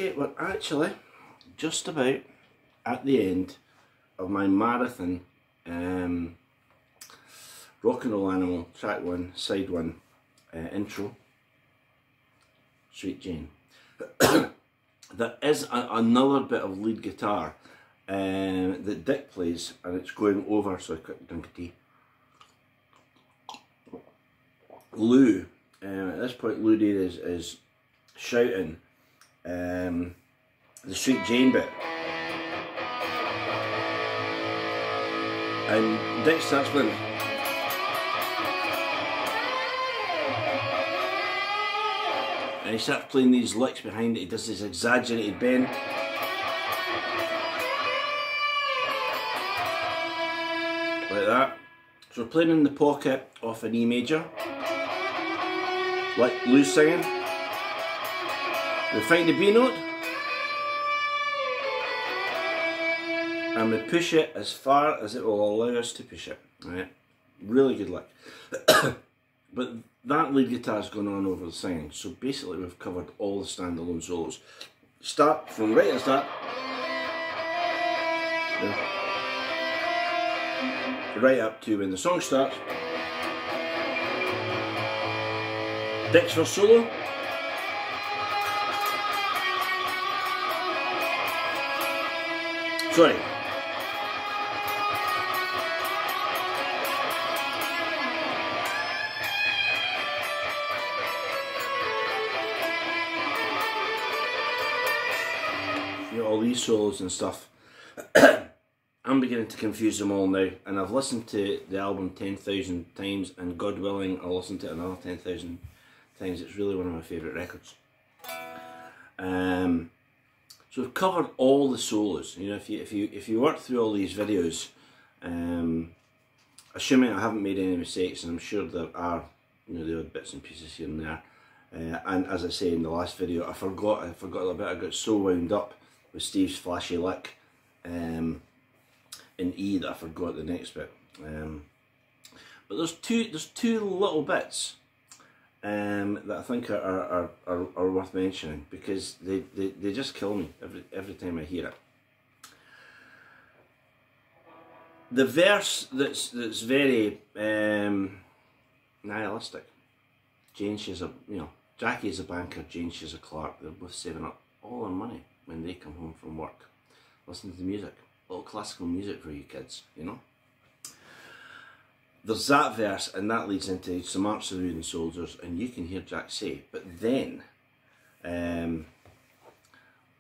Okay, we're actually just about at the end of my marathon Rock and Roll Animal track 1, side 1 intro, Sweet Jane. There is another bit of lead guitar that Dick plays, and it's going over, so I quick drink of tea. Lou, at this point Lou Dean is shouting the Sweet Jane bit, and Dick starts playing, and he starts playing these licks behind it. He does this exaggerated bend, like that. So we're playing in the pocket of an E major, like Lou's singing. We find the B note and we push it as far as it will allow us to push it. Right? Really good lick. But that lead guitar is going on over the singing, so basically we've covered all the standalone solos. Start from right at the start, right up to when the song starts. Dick's first solo. Sorry. You know, all these solos and stuff. I'm beginning to confuse them all now, and I've listened to the album 10,000 times, and God willing I'll listen to it another 10,000 times. It's really one of my favourite records. So we've covered all the solos. You know, if you work through all these videos, assuming I haven't made any mistakes, and I'm sure there are, you know, the odd bits and pieces here and there. And as I say in the last video, I forgot a little bit. I got so wound up with Steve's flashy lick in E that I forgot the next bit. But there's two little bits that I think are worth mentioning, because they just kill me every time I hear it. The verse that's very nihilistic. Jane, she's a, you know, Jackie is a banker, Jane, she's a clerk. They're both saving up all their money when they come home from work. Listen to the music, a little classical music for you kids, you know. There's that verse, and that leads into Some March of the Wooden Soldiers, and you can hear Jack say, but then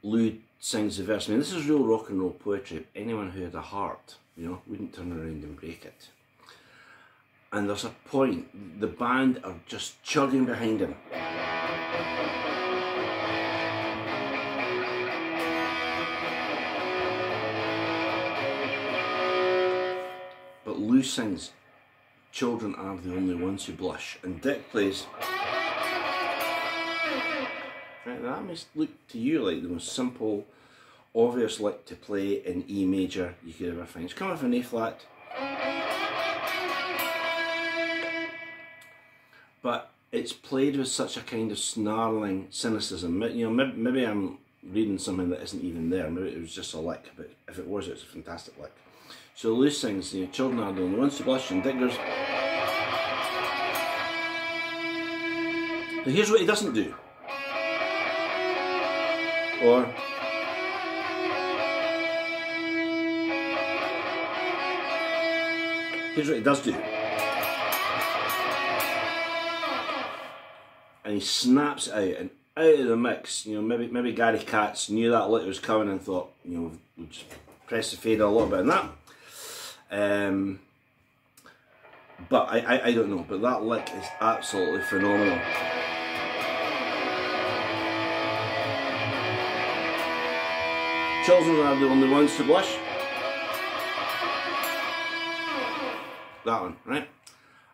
Lou sings the verse. I mean, this is real rock and roll poetry. Anyone who had a heart, you know, wouldn't turn around and break it. And there's a point, the band are just chugging behind him. But Lou sings, children are the only ones who blush, and Dick plays. Right, that must look to you like the most simple, obvious lick to play in E major you could ever find. It's coming from an A flat, but it's played with such a kind of snarling cynicism. You know, maybe I'm reading something that isn't even there. Maybe it was just a lick, but if it was, it's a fantastic lick. So Lou sings, you know, children are the only ones to blush, and Dick goes. But here's what he doesn't do. Or here's what he does do. And he snaps it out, and out of the mix, you know, maybe Gary Katz knew that lick was coming and thought, you know, we'll just press the fader a little bit on that. But I don't know, but that lick is absolutely phenomenal. Children are the only ones to blush. That one, right?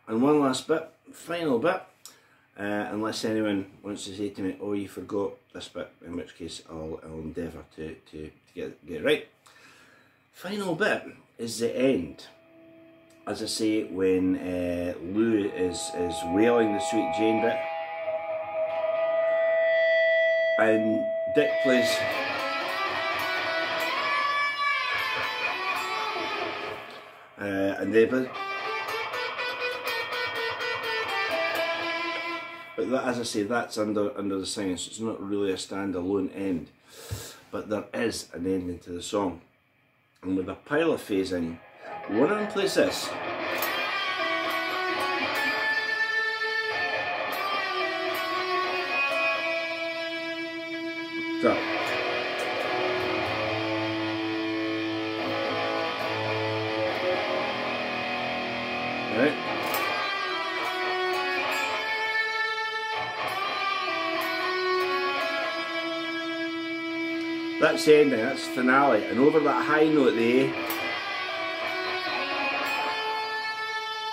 And one last bit, final bit, unless anyone wants to say to me, oh, you forgot this bit, in which case I'll endeavour to get it right. Final bit is the end. As I say, when Lou is wailing the Sweet Jane bit. and Dick plays and they play. But that, as I say, that's under the singing, so it's not really a standalone end. But there is an ending to the song. And with a pile of phasing, one of them plays this. So. Right. That's the ending, that's the finale, and over that high note, the A,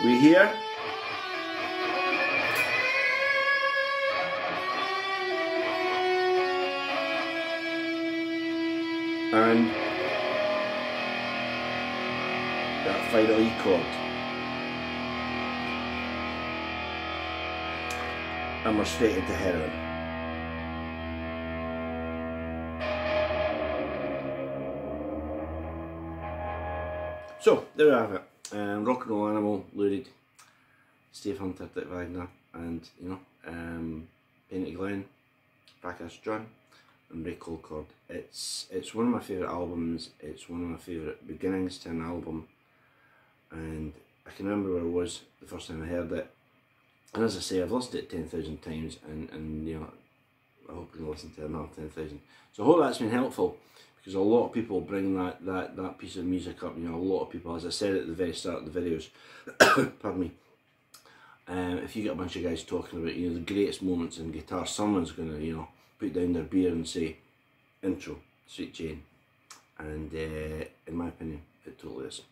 we hear and that final E chord, and we're straight into heroin. So, there we have it. Rock and Roll Animal, Lou Reed, Steve Hunter, Dick Wagner, and, you know, Painted Glen, Bacchus John, and Ray Colcord. It's one of my favourite albums, it's one of my favourite beginnings to an album, and I can remember where I was the first time I heard it. And as I say, I've listened to it 10,000 times, and you know, I hope you can listen to it another 10,000. So I hope that's been helpful, because a lot of people bring that piece of music up. You know, a lot of people, as I said at the very start of the videos, pardon me, if you get a bunch of guys talking about, you know, the greatest moments in guitar, someone's going to, you know, put down their beer and say, intro, Sweet Jane. And in my opinion, it totally is.